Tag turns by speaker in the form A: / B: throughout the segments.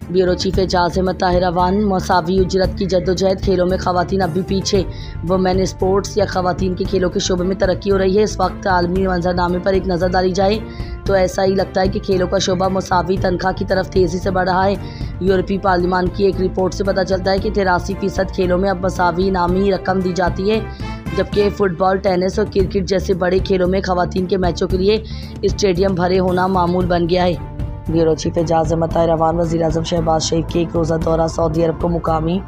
A: Bureau chief Ejaz Ahmed Tahir Awan. मसावी उजरत की जद्दोजहद, खेलों में खवातीन अब भी पीछे। वुमेन स्पोर्ट्स या खवातीन के खेलों के शोबे में तरक्की हो रही है। इस वक्त आलमी मंजरनामे पर एक नज़र डाली जाए तो ऐसा ही लगता है कि खेलों का शोबा मसावी तनख्वाह की तरफ तेज़ी से बढ़ रहा है। यूरोपीय पार्लियामान की एक रिपोर्ट से पता चलता है कि 83% खेलों में अब मसावी इनामी रकम दी जाती है, जबकि फुटबॉल, टेनिस और क्रिकेट जैसे बड़े खेलों में खवातीन के मैचों के लिए स्टेडियम भरे होना मामूल बन गया है। Bureau chief Ejaz Ahmed Tahir Awan. वज़ीर-ए-आज़म शहबाज शरीफ के एक रोज़ा दौरा सऊदी अरब को मुकामी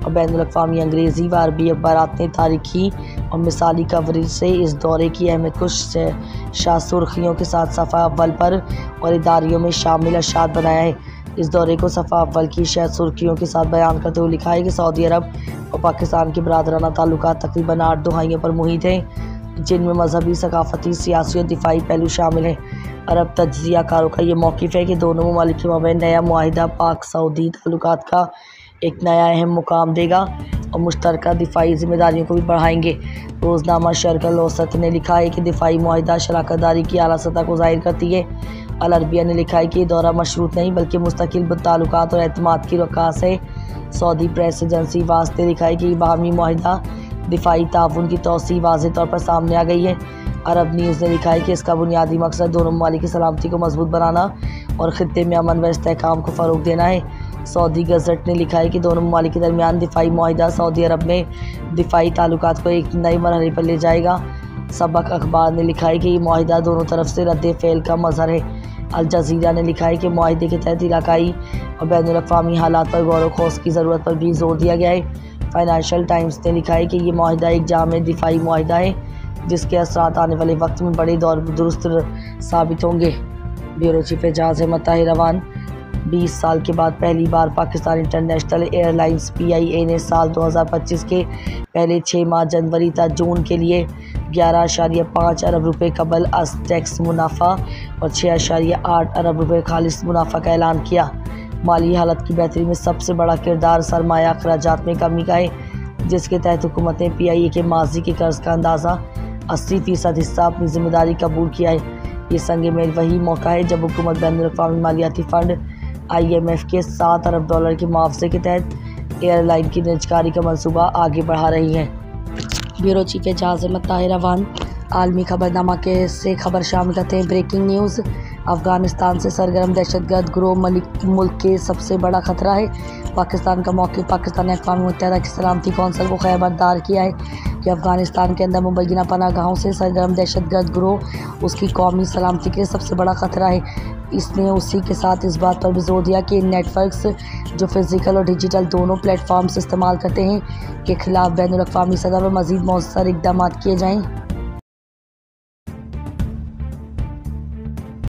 A: और बैनुल-अक़वामी अंग्रेज़ी व अरबी अखबारात ने तारीखी और मिसाली कवरेज से इस दौरे की अहमियत को शाह सुर्खियों के साथ सफ़ा अव्वल पर और इदारियों में शामिल अशात बनाया है। इस दौरे को सफ़ा अव्वल की शाह सुर्खियों के साथ बयान करते हुए लिखा है कि सऊदी अरब और पाकिस्तान के बरादराना ताल्लुकात तकरीबन 8 दुहाइयों पर मुहित हैं, जिनमें मजहबी, सकाफती, सियासी और दिफाई पहलू शामिल हैं। अरब तज्ज़ियाकारों का ये मौक़िफ़ है कि दोनों ममालिक के माबैन नया मुआहिदा पाक सऊदी ताल्लुकात का एक नया अहम मुकाम देगा और मुश्तरका दिफाई ज़िम्मेदारियों को भी बढ़ाएंगे। रोज़नामा शर्क़ अल औसत ने लिखा है कि दिफाई मुआहिदा शराकतदारी की आला सतह को ज़ाहिर करती है। अल अरबिया ने लिखा है कि ये दौरा मशरूत नहीं बल्कि मुस्तकिल ताल्लुकात और एतमाद की रकास है। सऊदी प्रेस एजेंसी वास ने लिखा है कि बाहमी मुआहिदा दिफाई ताउन की तौसीह वाज़ेह तौर पर सामने आ गई है। अरब न्यूज़ ने लिखा है कि इसका बुनियादी मकसद दोनों ममालिक की सलामती को मजबूत बनाना और ख़ित्ते में अमन व इस्तेहकाम को फ़रोग़ देना है। सऊदी गज़ट ने लिखा है कि दोनों ममालिक के दरमियान दिफाई मुआहिदा सऊदी अरब में दिफाई ताल्लुकात को एक नए मरहले पर ले जाएगा। सबक अखबार ने लिखा है कि ये मुआहिदा दोनों तरफ से रद्द फ़ेल का मज़हर है। अल जज़ीरा ने लिखा है कि मुआहिदे के तहत इलाकाई और बैनुल-अक़वामी हालात पर गौर व खौस की ज़रूरत पर भी जोर दिया गया है। फाइनेंशियल टाइम्स ने लिखा है कि ये मुआहिदा एक जामे दिफाई मुआहिदा है, जिसके असरात आने वाले वक्त में बड़े दौर दुरुस्त साबित होंगे। Bureau chief Ejaz Ahmed Tahir Awan. 20 साल के बाद पहली बार पाकिस्तान इंटरनेशनल एयरलाइंस PIA ने साल 2025 के पहले 6 माह जनवरी तक जून के लिए 11.5 अरब रुपये कबल अस टैक्स मुनाफा और 6.8 अरब रुपये खालिस मुनाफा का ऐलान किया। माली हालत की बेहतरी में सबसे बड़ा किरदार सरमाया अखराजात में कमी का है, जिसके तहत हुकूमत ने PIA के माजी के कर्ज का अंदाज़ा 80% हिस्सा अपनी जिम्मेदारी कबूल किया है। ये संग मेल वही मौका है जब हुकूमत बैनुल-अक़वामी मालियाती फ़ंड IMF के 7 अरब डॉलर के मुआवजे के तहत एयरलाइन की निजकारी का मनसूबा आगे बढ़ा रही है। Bureau chief Ejaz Ahmed Tahir Awan. आलमी खबरनामा के से खबर शामिल करते हैं। Breaking news. अफ़गानिस्तान से सरगर्म दहशतगर्द गिरोह मुल्क के सबसे बड़ा ख़तरा है। पाकिस्तान का मौक़िफ़। पाकिस्तान ने अक़वाम मुत्तहिदा की सलामती कौंसिल को खबरदार किया है कि अफ़गानिस्तान के अंदर मुबैना पनाहगाहों से सरगर्म दहशतगर्द गिरोह उसकी कौमी सलामती के लिए सबसे बड़ा ख़तरा है। इसने उसी के साथ इस बात पर भी जोर दिया कि इन नेटवर्क्स जो फ़िज़िकल और डिजिटल दोनों प्लेटफॉर्म्स इस्तेमाल करते हैं के ख़िलाफ़ बैनुल-अक़वामी सतह पर मज़ीद मौसर इक़दाम किए जाएँ।